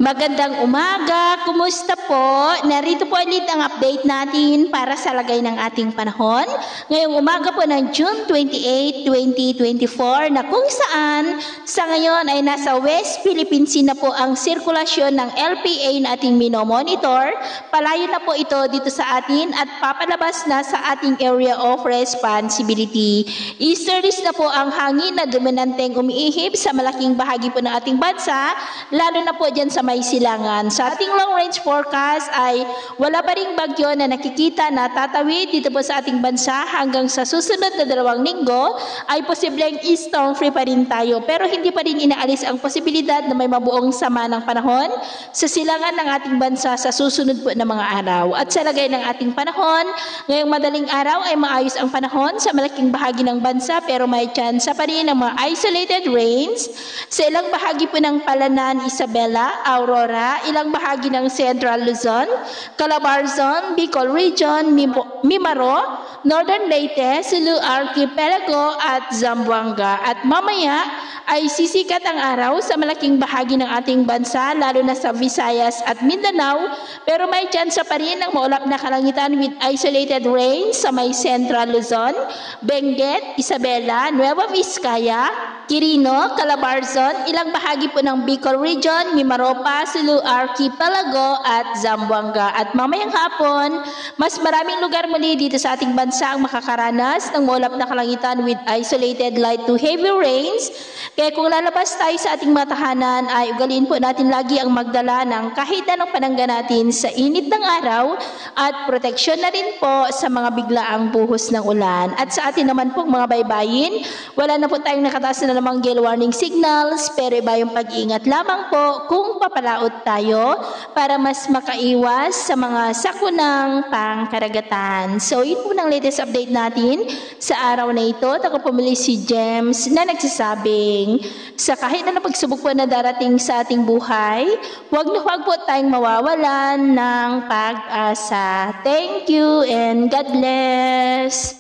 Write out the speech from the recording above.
Magandang umaga, kumusta po? Narito po ulit ang update natin para sa lagay ng ating panahon. Ngayong umaga po ng June 28, 2024 na kung saan sa ngayon ay nasa West Philippine Sea na po ang sirkulasyon ng LPA na ating minomonitor. Palayo na po ito dito sa atin at papalabas na sa ating area of responsibility. Easterlies na po ang hangin na dominanteng umiihip sa malaking bahagi po ng ating bansa, lalo na po dyan sa may silangan. Sa ating long range forecast ay wala pa ring bagyo na nakikita na tatawid dito po sa ating bansa hanggang sa susunod na 2 linggo ay posibleng storm free pa rin tayo. Pero hindi pa rin inaalis ang posibilidad na may mabuong sama ng panahon sa silangan ng ating bansa sa susunod po na mga araw. At sa lagay ng ating panahon, ngayong madaling araw ay maayos ang panahon sa malaking bahagi ng bansa pero may tsansa pa rin ng mga isolated rains sa ilang bahagi po ng Palanan, Isabela, Aurora, ilang bahagi ng Central Luzon, Calabarzon, Bicol Region, Mimaro, Northern Leyte, Sulu Archipelago at Zamboanga. At mamaya ay sisikat ang araw sa malaking bahagi ng ating bansa, lalo na sa Visayas at Mindanao, pero may tsansa pa rin ng maulap na kalangitan with isolated rain sa may Central Luzon, Benguet, Isabela, Nueva Vizcaya, Quirino, Calabarzon, ilang bahagi po ng Bicol Region, Mimaropa, Sulu Archipelago at Zamboanga. At mamayang hapon, mas maraming lugar muli dito sa ating bansa ang makakaranas ng maulap na kalangitan with isolated light to heavy rains. Kaya kung lalabas tayo sa ating mga tahanan ay ugaliin po natin lagi ang magdala ng kahit anong panangga natin sa init ng araw at proteksyon na rin po sa mga biglaang buhos ng ulan. At sa atin naman pong mga baybayin, wala na po tayong nakataas na namang gale warning signals, pero iba yung pag-iingat lamang po kung papalaot tayo para mas makaiwas sa mga sakunang pangkaragatan. So yun po ng latest update natin sa araw na ito. Ako po muli si James na nagsasabing sa kahit na pagsubok po na darating sa ating buhay, huwag po tayong mawawalan ng pag-asa. Thank you and God bless!